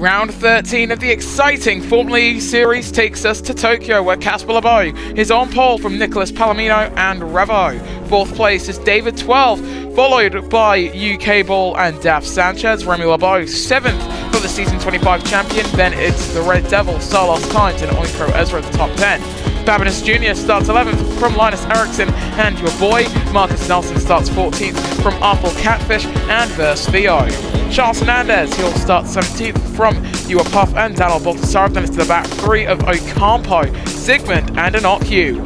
Round 13 of the exciting Formula E series takes us to Tokyo, where Casper Leboeuf is on pole from Nicholas Palomino and Revo. Fourth place is David 12, followed by UK Ball and Daf Sanchez. Remy Leboeuf 7th for the Season 25 champion. Then it's the Red Devil, Salos Kynes and Oinkro Ezra at the top 10. Babinus Jr. starts 11th from Linus Eriksson, and your boy Marcus Nelson starts 14th from Awful Catfish and Verse Theo. Charles Hernandez, he'll start 17th from Ewa Puff and Daniel Baltasarov. Then it's to the back three of Ocampo, Sigmund and Inocu.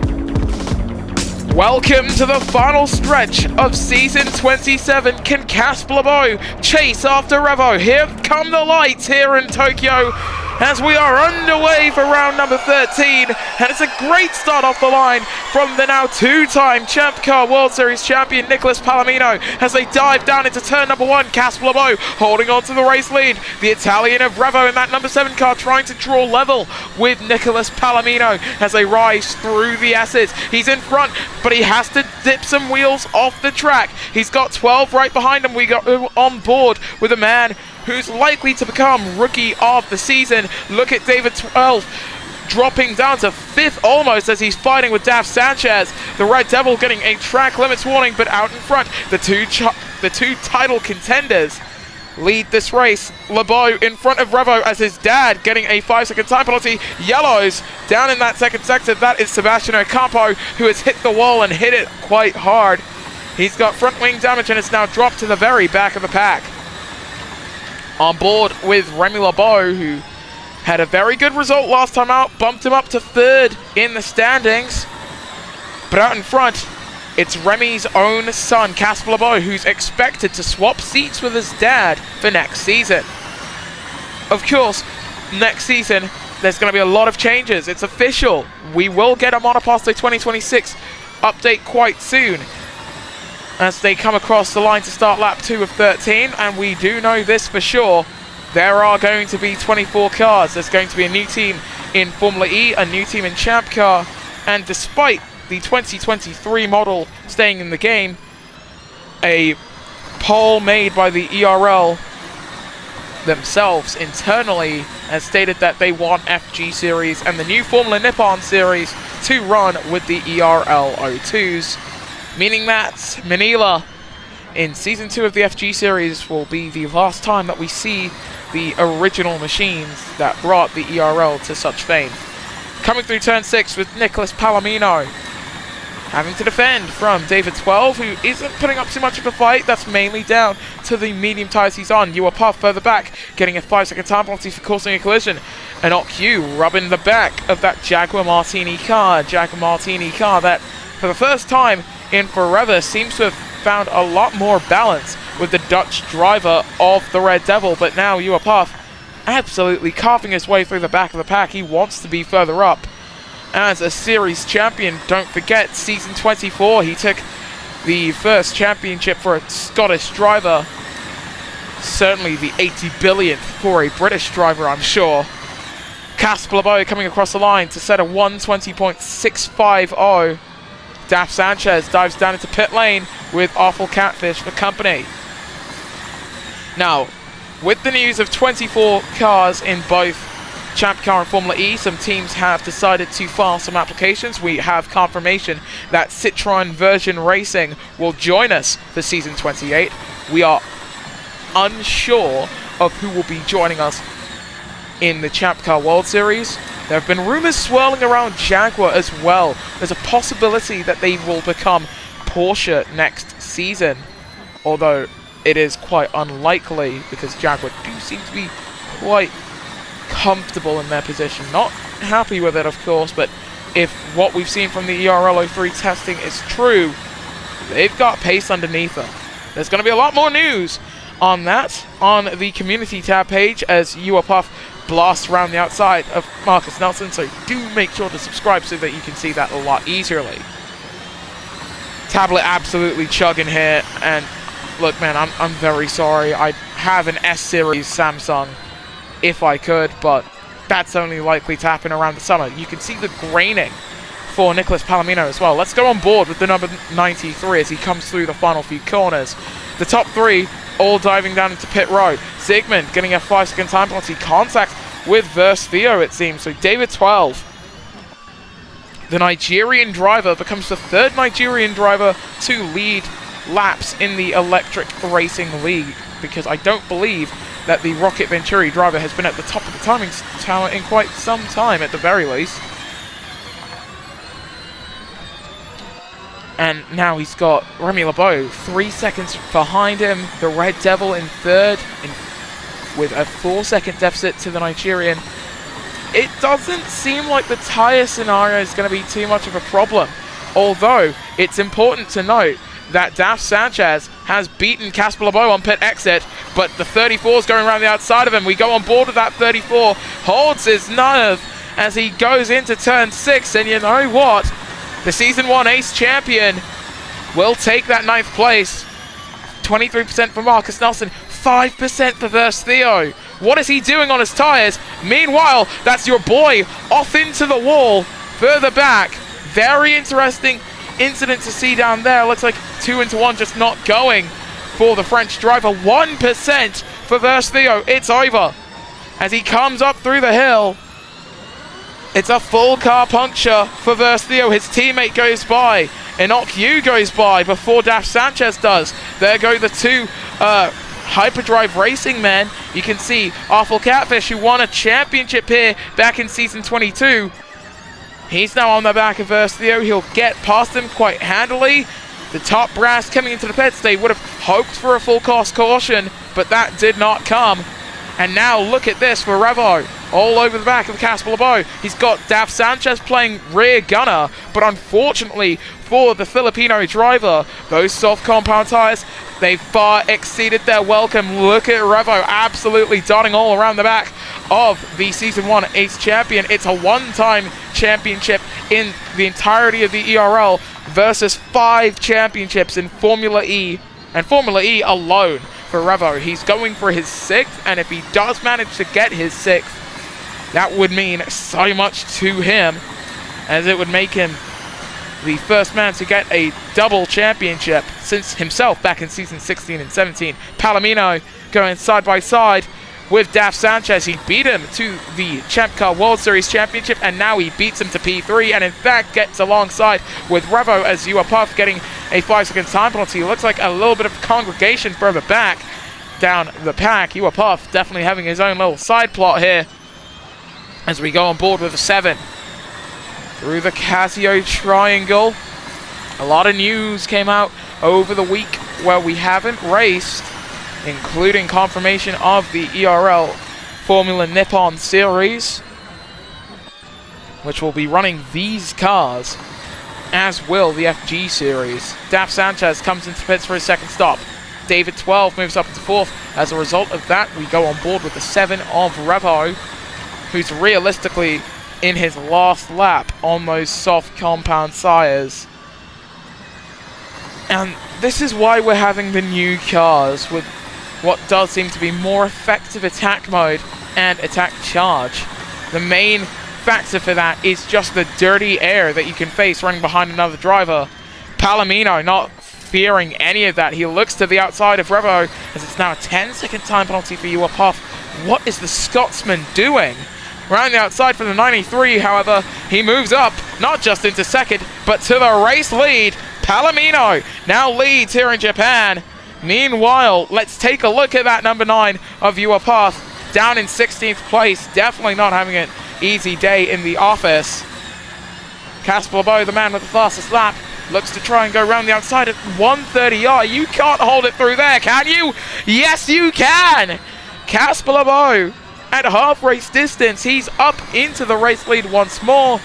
Welcome to the final stretch of Season 27. Can Casper Leboeuf chase after Revo? Here come the lights here in Tokyo as we are underway for round number 13, and it's a great start off the line from the now two-time Champ Car World Series champion Nicholas Palomino as they dive down into turn number 1. Casper Leboeuf holding on to the race lead. The Italian of Revo in that number 7 car trying to draw level with Nicholas Palomino as they rise through the S's. He's in front, but he has to dip some wheels off the track. He's got 12 right behind him. We got on board with a man who's likely to become Rookie of the Season. Look at David 12 dropping down to 5th almost as he's fighting with Daf Sanchez. The Red Devil getting a track limits warning, but out in front, the two title contenders lead this race. Leboeuf in front of Revo as his dad getting a 5-second time penalty. Yellows down in that second sector. That is Sebastian Ocampo, who has hit the wall and hit it quite hard. He's got front wing damage and it's now dropped to the very back of the pack. On board with Remy Leboeuf, who had a very good result last time out, bumped him up to 3rd in the standings. But out in front, it's Remy's own son, Casper Leboeuf, who's expected to swap seats with his dad for next season. Of course, next season, there's going to be a lot of changes. It's official. We will get a Monoposto 2026 update quite soon as they come across the line to start lap 2 of 13, and we do know this for sure. There are going to be 24 cars. There's going to be a new team in Formula E, a new team in Champ Car, and despite the 2023 model staying in the game, a poll made by the ERL themselves internally has stated that they want FG Series and the new Formula Nippon Series to run with the ERL 02s, meaning that Manila in Season 2 of the FG Series will be the last time that we see the original machines that brought the ERL to such fame. Coming through turn 6 with Nicholas Palomino, having to defend from David 12, who isn't putting up too much of a fight. That's mainly down to the medium tyres he's on. Ewa Puff further back, getting a 5-second time penalty for causing a collision. And Inocu rubbing the back of that Jaguar Martini car. That, for the first time in forever, seems to have found a lot more balance with the Dutch driver of the Red Devil. But now Ewa Puff absolutely carving his way through the back of the pack. He wants to be further up as a series champion. Don't forget, Season 24, he took the first championship for a Scottish driver. Certainly the 80 billionth for a British driver, I'm sure. Casper Leboeuf coming across the line to set a 1:20.650. Daf Sanchez dives down into pit lane with Awful Catfish for company. Now, with the news of 24 cars in both Champ Car and Formula E, some teams have decided to file some applications. We have confirmation that Citroën Version Racing will join us for Season 28. We are unsure of who will be joining us in the Champ Car World Series. There have been rumors swirling around Jaguar as well. There's a possibility that they will become Porsche next season, although it is quite unlikely because Jaguar do seem to be quite comfortable in their position. Not happy with it, of course, but if what we've seen from the ERL 03 testing is true, they've got pace underneath them. There's going to be a lot more news on that on the community tab page as Ewa Puff blasts around the outside of Marcus Nelson, so do make sure to subscribe so that you can see that a lot easily. Tablet absolutely chugging here, and look, man, I'm very sorry. I'd have an S-Series Samsung if I could, but that's only likely to happen around the summer. You can see the graining for Nicholas Palomino as well. Let's go on board with the number 93 as he comes through the final few corners. The top three all diving down into pit road. Sigmund getting a 5-second time penalty. Contact with Theo, it seems. So David 12, the Nigerian driver, becomes the 3rd Nigerian driver to lead laps in the electric racing league, because I don't believe that the Rocket Venturi driver has been at the top of the timing tower in quite some time, at the very least. And now he's got Remy LeBeau 3 seconds behind him, the Red Devil in 3rd, with a 4-second deficit to the Nigerian. It doesn't seem like the tyre scenario is going to be too much of a problem, although it's important to note that Daf Sanchez has beaten Casper LeBeau on pit exit, but the 34 is going around the outside of him. We go on board with that 34, holds his nerve as he goes into turn 6, and you know what? The Season 1 Ace champion will take that 9th place. 23% for Marcus Nelson, 5% for Theo. What is he doing on his tyres? Meanwhile, that's your boy off into the wall, further back. Very interesting incident to see down there. Looks like 2 into 1 just not going for the French driver. 1% for Theo. It's over as he comes up through the hill. It's a full car puncture for Theo. His teammate goes by. Enoch Yu goes by before Daf Sanchez does. There go the 2 Hyperdrive Racing men. You can see Awful Catfish, who won a championship here back in Season 22. He's now on the back of Theo. He'll get past him quite handily. The top brass coming into the pits, they would have hoped for a full course caution, but that did not come. And now look at this for Revo, all over the back of Casper LeBeau. He's got Daf Sanchez playing rear gunner, but unfortunately for the Filipino driver, those soft compound tires, they far exceeded their welcome. Look at Revo absolutely dotting all around the back of the Season 1 Ace champion. It's a one-time championship in the entirety of the ERL versus 5 championships in Formula E, and Formula E alone for Revo. He's going for his 6th, and if he does manage to get his 6th, that would mean so much to him, as it would make him the first man to get a double championship since himself back in Season 16 and 17. Palomino going side by side with Daf Sanchez. He beat him to the Champ Car World Series Championship, and now he beats him to P3, and in fact gets alongside with Revo as you are Puff getting a 5-second time penalty. Looks like a little bit of congregation further back down the pack. You are Puff definitely having his own little side plot here as we go on board with a 7 through the Casio Triangle. A lot of news came out over the week where we haven't raced, including confirmation of the ERL Formula Nippon Series, which will be running these cars, as will the FG Series. Daf Sanchez comes into pits for his 2nd stop. David 12 moves up into 4th. As a result of that, we go on board with the 7 of Revo, who's realistically in his last lap on those soft compound tires. And this is why we're having the new cars with what does seem to be more effective attack mode and attack charge. The main factor for that is just the dirty air that you can face running behind another driver. Palomino not fearing any of that. He looks to the outside of Revo as it's now a 10-second time penalty for you, Puff. What is the Scotsman doing? Around the outside from the 93, however, he moves up, not just into 2nd, but to the race lead. Palomino now leads here in Japan. Meanwhile, let's take a look at that number 9 of Yua Path, down in 16th place. Definitely not having an easy day in the office. Casper LeBeau, the man with the fastest lap, looks to try and go around the outside at 130R. You can't hold it through there, can you? Yes, you can! Casper LeBeau at half race distance. He's up into the race lead once more.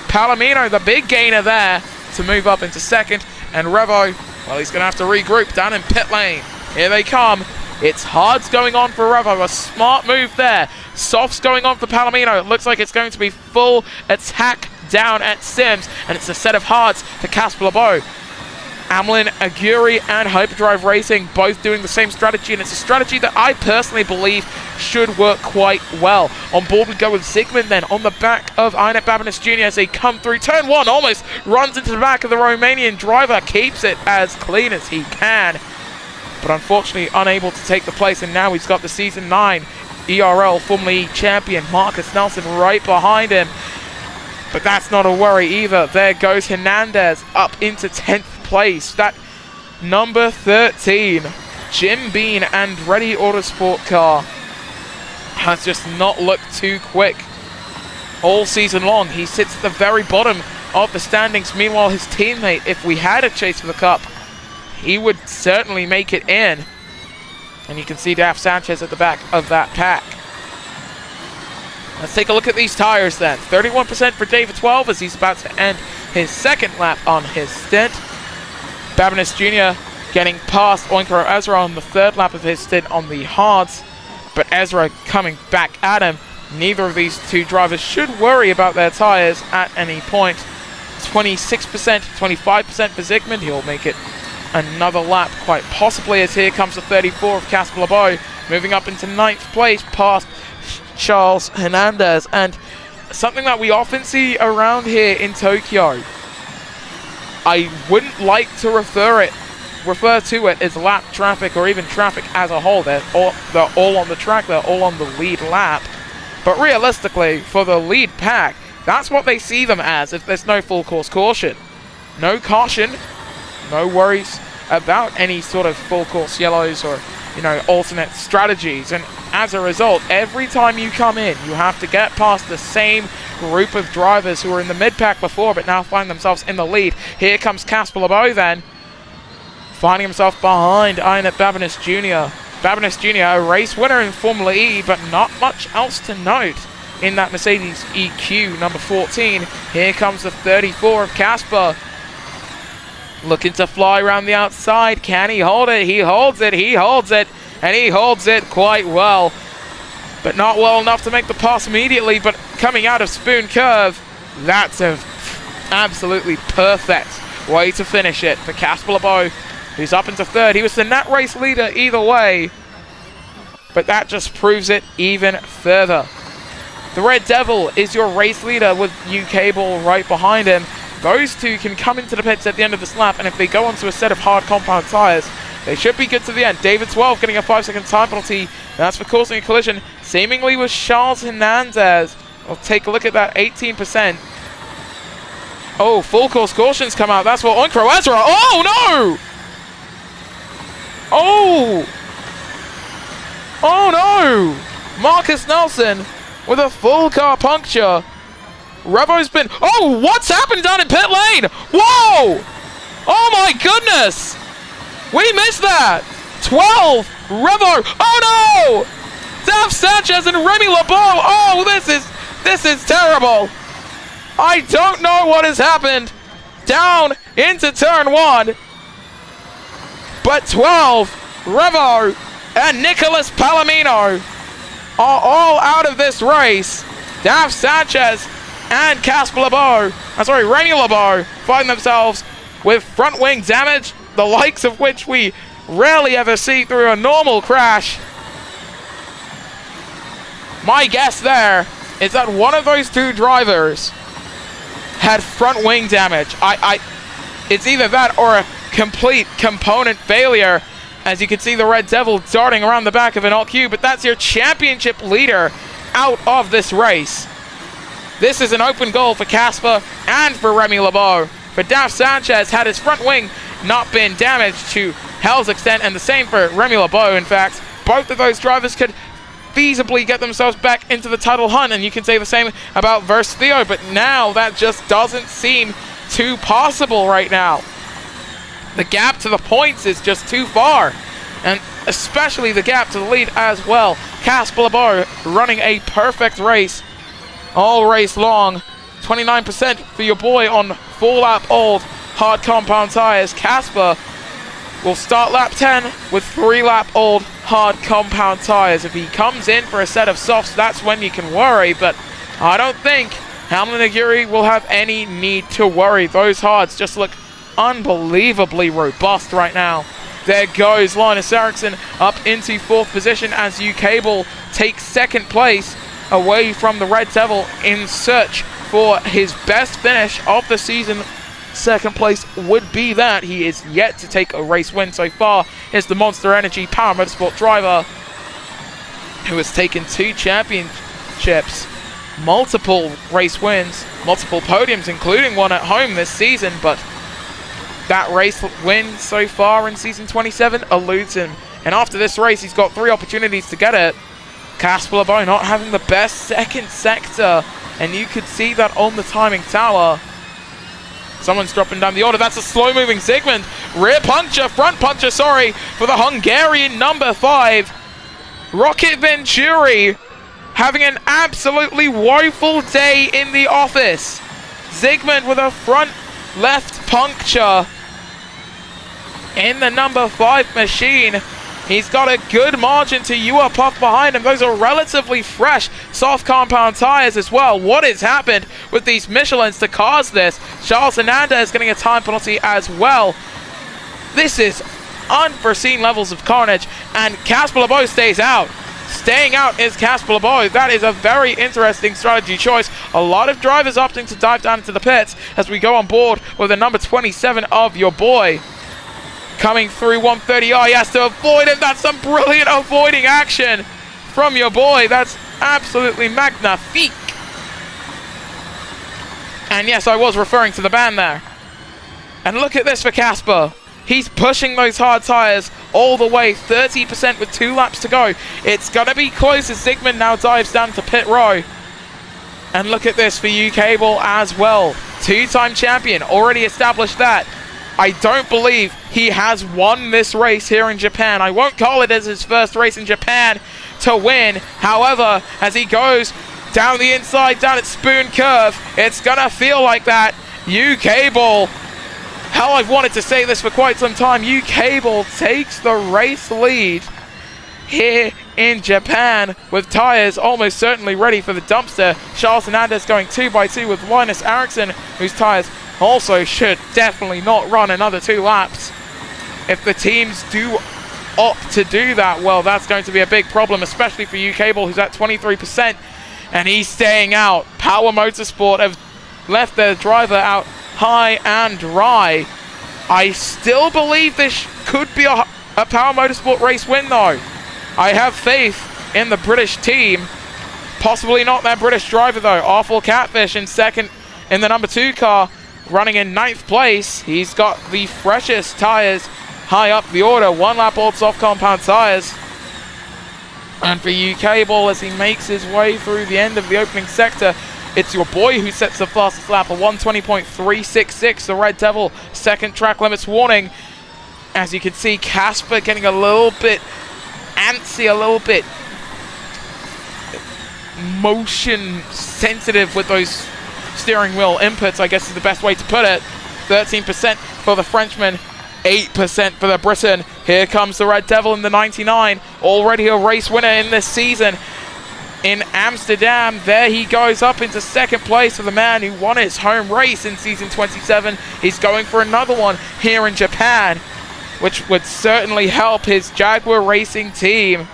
Palomino, the big gainer there, to move up into 2nd. And Revo, well, he's going to have to regroup down in pit lane. Here they come. It's hards going on for Revo. A smart move there. Softs going on for Palomino. It looks like it's going to be full attack down at Sims. And it's a set of hards for Casper LeBeau. Amlin, Aguri, and Hyperdrive Racing both doing the same strategy, and it's a strategy that I personally believe should work quite well. On board we go with Sigmund then, on the back of Inet Babinas Jr. as they come through. Turn 1 almost runs into the back of the Romanian driver, keeps it as clean as he can. but unfortunately unable to take the place, and now he's got the Season 9 ERL Formula E champion Marcus Nelson right behind him. But that's not a worry either. There goes Hernandez up into 10th place. That number 13, Jim Bean and Ready Autosport car has just not looked too quick all season long. He sits at the very bottom of the standings. Meanwhile, his teammate, if we had a chase for the cup, he would certainly make it in. And you can see Daf Sanchez at the back of that pack. Let's take a look at these tires then. 31% for David 12 as he's about to end his second lap on his stint. Babinis Jr. getting past Oinkaro Ezra on the third lap of his stint on the hards. But Ezra coming back at him. Neither of these two drivers should worry about their tires at any point. 26%, 25% for Zygmunt. He'll make it another lap quite possibly, as here comes the 34 of Casper LeBeau, moving up into 9th place past Charles Hernandez. And something that we often see around here in Tokyo, I wouldn't like to refer to it as lap traffic or even traffic as a whole. They're all on the track, they're all on the lead lap. But realistically, for the lead pack, that's what they see them as if there's no full course caution. No caution, no worries about any sort of full course yellows or, alternate strategies. And as a result, every time you come in, you have to get past the same group of drivers who were in the mid-pack before but now find themselves in the lead. Here comes Casper LeBeau then, finding himself behind Inet Babinis Jr. Babinis Jr., a race winner in Formula E, but not much else to note in that Mercedes EQ number 14. Here comes the 34 of Casper. Looking to fly around the outside. Can he hold it? He holds it, he holds it, and he holds it quite well. But not well enough to make the pass immediately, but coming out of Spoon Curve, that's a absolutely perfect way to finish it for Casper LeBeau, who's up into third. He was the net race leader either way, but that just proves it even further. The Red Devil is your race leader with UK Ball right behind him. Those two can come into the pits at the end of this lap, and if they go onto a set of hard compound tires, they should be good to the end. David 12 getting a 5-second time penalty. That's for causing a collision, seemingly with Charles Hernandez. We'll take a look at that 18%. Oh, full course cautions come out. That's for Oinkaro Ezra. Oh, no! Oh! Oh, no! Marcus Nelson with a full car puncture. Revo's been... Oh, what's happened down in pit lane? Whoa! Oh, my goodness! We missed that! 12! Revo! Oh, no! Daf Sanchez and Remy LeBeau! Oh, this is terrible! I don't know what has happened down into turn 1. But 12, Revo, and Nicholas Palomino are all out of this race. Daf Sanchez and Casper LeBeau, Remy LeBeau, find themselves with front wing damage, the likes of which we rarely ever see through a normal crash. My guess there is that one of those two drivers had front wing damage. It's either that or a complete component failure, as you can see the Red Devil darting around the back of an alt Q, but that's your championship leader out of this race. This is an open goal for Casper and for Remy LeBeau. For Daf Sanchez, had his front wing not been damaged to hell's extent, and the same for Remy LeBeau, in fact, both of those drivers could feasibly get themselves back into the title hunt, and you can say the same about Verse Theo, but now that just doesn't seem too possible right now. The gap to the points is just too far, and especially the gap to the lead as well. Casper LeBeau running a perfect race all race long. 29% for your boy on 4-lap old hard compound tires. Casper will start lap 10 with 3-lap old hard compound tires. If he comes in for a set of softs, that's when you can worry, but I don't think Hamlin Aguirre will have any need to worry. Those hards just look unbelievably robust right now. There goes Linus Eriksson up into 4th position as UK Ball takes 2nd place away from the Red Devil in search for his best finish of the season second place would be that. He is yet to take a race win so far. Is the Monster Energy Power Motorsport driver who has taken 2 championships, multiple race wins, multiple podiums, including one at home this season, but that race win so far in Season 27 eludes him. And after this race, he's got 3 opportunities to get it. Casper LeBeau not having the best second sector, and you could see that on the timing tower. Someone's dropping down the order. That's a slow-moving Zygmunt. Front puncher, sorry, for the Hungarian number 5. Rocket Venturi having an absolutely woeful day in the office. Zygmunt with a front left puncture in the number 5 machine. He's got a good margin to Ewer Puff behind him. Those are relatively fresh soft compound tires as well. What has happened with these Michelins to cause this? Charles Hernandez getting a time penalty as well. This is unforeseen levels of carnage, and Casper LeBeau stays out. Staying out is Casper LeBeau. That is a very interesting strategy choice. A lot of drivers opting to dive down into the pits as we go on board with the number 27 of your boy. Coming through 130R, he has to avoid him. That's some brilliant avoiding action from your boy. That's absolutely magnifique. And yes, I was referring to the band there. And look at this for Casper. He's pushing those hard tires all the way, 30% with 2 laps to go. It's going to be close as Zygmunt now dives down to pit row. And look at this for U-Cable as well. 2-time champion, already established that. I don't believe he has won this race here in Japan. I won't call it as his first race in Japan to win. However, as he goes down the inside, down at Spoon Curve, it's going to feel like that. U-Cable, hell, I've wanted to say this for quite some time. U-Cable takes the race lead here in Japan with tires almost certainly ready for the dumpster. Charles Hernandez going 2x2 with Linus Eriksson, whose tires also should definitely not run another 2 laps. If the teams do opt to do that, well, that's going to be a big problem, especially for U-Cable, who's at 23%, and he's staying out. Power Motorsport have left their driver out high and dry. I still believe this could be a Power Motorsport race win, though. I have faith in the British team. Possibly not their British driver, though. Awful Catfish in second in the number 2 car, running in 9th place. He's got the freshest tires high up the order. 1 lap old soft compound tires. And for U-Cable, as he makes his way through the end of the opening sector, it's your boy who sets the fastest lap, a 120.366. The Red Devil, second track limits warning. As you can see, Casper getting a little bit antsy, a little bit motion sensitive with those steering wheel inputs, I guess is the best way to put it. 13% for the Frenchman, 8% for the Briton. Here comes the Red Devil in the 99, already a race winner in this season in Amsterdam. There he goes up into second place for the man who won his home race in Season 27. He's going for another one here in Japan, which would certainly help his Jaguar Racing team.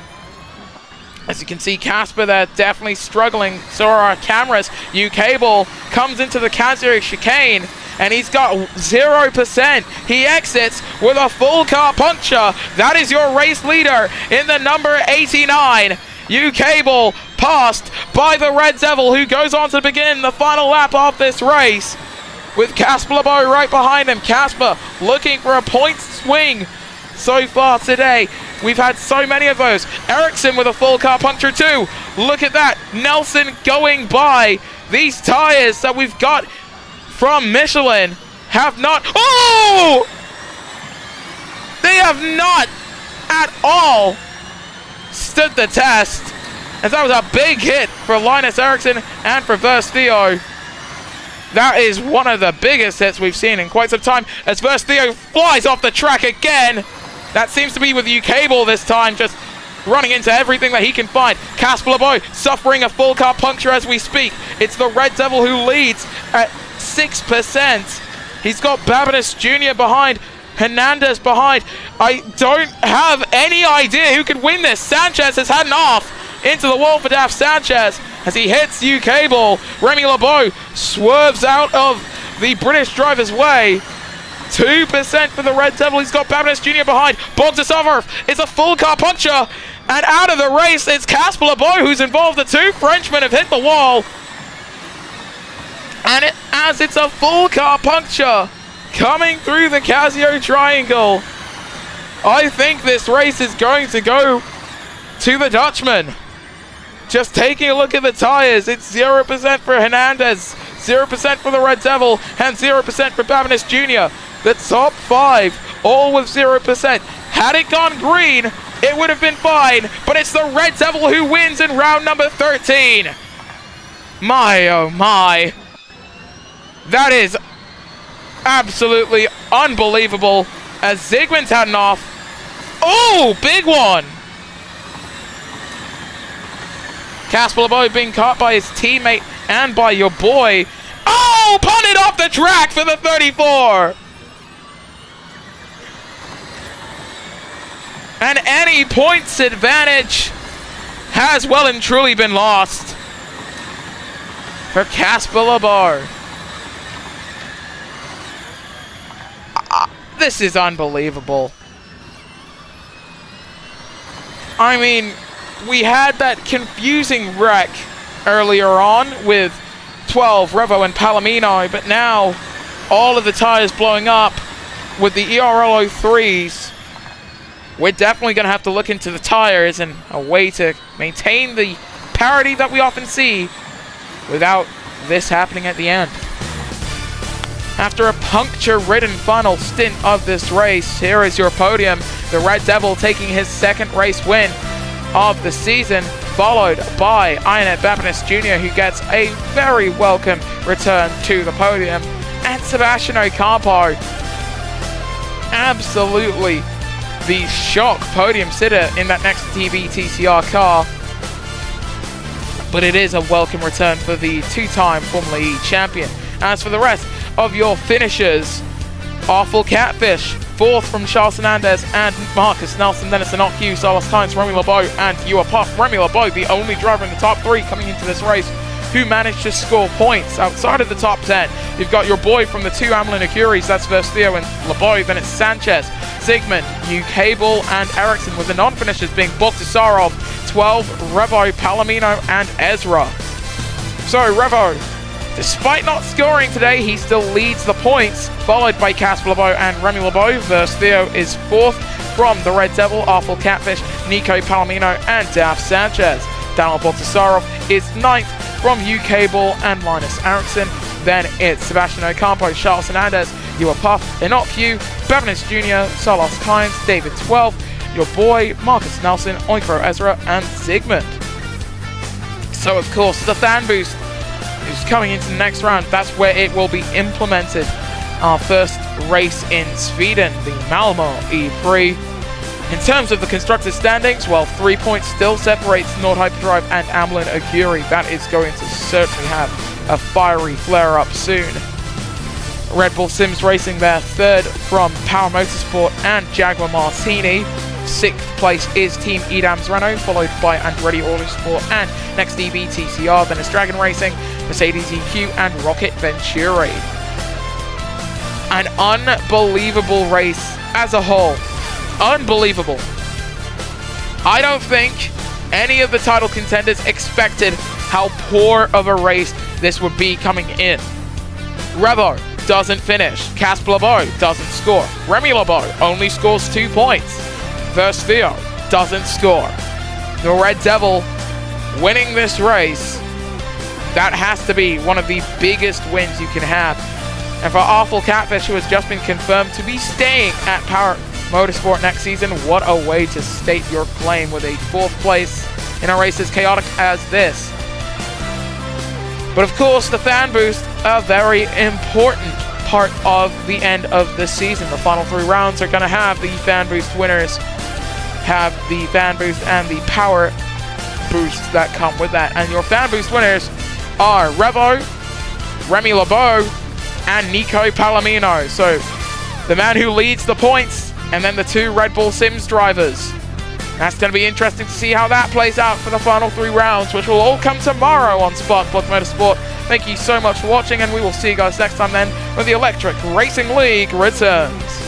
As you can see, Casper there definitely struggling. So are our cameras. U-Cable comes into the Kazuya chicane, and he's got 0%. He exits with a full car puncture. That is your race leader in the number 89. U-Cable passed by the Red Devil, who goes on to begin the final lap of this race, with Casper LeBeau right behind him. Casper looking for a point swing so far today. We've had so many of those. Eriksson with a full car puncture too. Look at that. Nelson going by. These tires that we've got from Michelin have not... Oh! They have not at all stood the test, as that was a big hit for Linus Eriksson and for Verst-Theo. That is one of the biggest hits we've seen in quite some time, as Verst-Theo flies off the track again. That seems to be with U-Cable this time, just running into everything that he can find. Casper LeBeau suffering a full car puncture as we speak. It's the Red Devil who leads at 6%. He's got Babinus Jr. behind, Hernandez behind. I don't have any idea who could win this. Sanchez has had an off into the wall for Daf Sanchez as he hits U-Cable. Remy LeBeau swerves out of the British driver's way. 2% for the Red Devil. He's got Babinets Jr. behind. Bogdasarov is a full car puncture. And out of the race, it's Casper Leboeuf who's involved. The two Frenchmen have hit the wall. And as it's a full car puncture coming through the Casio Triangle, I think this race is going to go to the Dutchman. Just taking a look at the tires, it's 0% for Hernandez, 0% for the Red Devil, and 0% for Babinets Jr. The top 5, all with 0%. Had it gone green, it would have been fine, but it's the Red Devil who wins in round number 13. My, oh my. That is absolutely unbelievable as Zygmunt's heading off. Oh, big one. Casper Leboeuf being caught by his teammate and by your boy. Oh, punted off the track for the 34. And any points advantage has well and truly been lost for Casper Leboeuf. This is unbelievable. I mean, we had that confusing wreck earlier on with 12, Revo and Palomino, but now all of the tires blowing up with the ERL 03s. We're definitely going to have to look into the tires and a way to maintain the parity that we often see without this happening at the end. After a puncture-ridden final stint of this race, here is your podium. The Red Devil taking his second race win of the season, followed by Ionet Babinets Jr., who gets a very welcome return to the podium, and Sebastian Ocampo, absolutely the shock podium sitter in that next TV TCR car. But it is a welcome return for the two-time Formula E champion. As for the rest of your finishers, Awful Catfish, fourth from Charles Hernandez and Marcus Nelson. Then it's an OQ, Carlos Sainz, Remy Leboeuf, and you are Puff. Remy Leboeuf, the only driver in the top 3 coming into this race who managed to score points outside of the top 10. You've got your boy from the 2 Amelin Acuries, that's Verstio and Leboeuf. Then it's Sanchez, Zygmunt, Ukable, and Ericsson, with the non-finishers being Bogdasarov, 12, Revo, Palomino, and Ezra. So Revo, despite not scoring today, he still leads the points, followed by Casper Leboeuf and Remy Leboeuf. Verstio is 4th from the Red Devil, Awful Catfish, Nico Palomino, and Daf Sanchez. Daniel Bogdasarov is 9th from Ukable and Linus Ericsson. Then it's Sebastian Ocampo, Charles Hernandez, You Are Puff, Enoch Q, Babinets Jr., Salos Kynes, David 12th, your boy Marcus Nelson, Oikro Ezra, and Zygmunt. So of course the fan boost is coming into the next round. That's where it will be implemented. Our first race in Sweden, the Malmö E3. In terms of the constructors' standings, well, 3 points still separates Nord Hyperdrive and Amelin Acurie. That is going to certainly have a fiery flare-up soon. Red Bull Sims Racing there, 3rd from Power Motorsport and Jaguar Martini. 6th place is Team Edams Renault, followed by Andretti Autosport and Next EV TCR. Then it's Dragon Racing, Mercedes EQ, and Rocket Venturi. An unbelievable race as a whole. Unbelievable. I don't think any of the title contenders expected how poor of a race this would be coming in. Revo doesn't finish. Casper Leboeuf doesn't score. Remy Leboeuf only scores 2 points. Verstio doesn't score. The Red Devil winning this race, that has to be one of the biggest wins you can have. And for Awful Catfish, who has just been confirmed to be staying at Power Motorsport next season, what a way to state your claim with a 4th place in a race as chaotic as this. But of course, the fan boost, a very important part of the end of the season. The final 3 rounds are going to have the fan boost winners, have the fan boost and the power boosts that come with that. And your fan boost winners are Revo, Remy Leboeuf, and Nico Palomino. So the man who leads the points, and then the 2 Red Bull Sims drivers. That's going to be interesting to see how that plays out for the final 3 rounds, which will all come tomorrow on Spark Plug Motorsport Thank you so much for watching, and we will see you guys next time then when the Electric Racing League returns.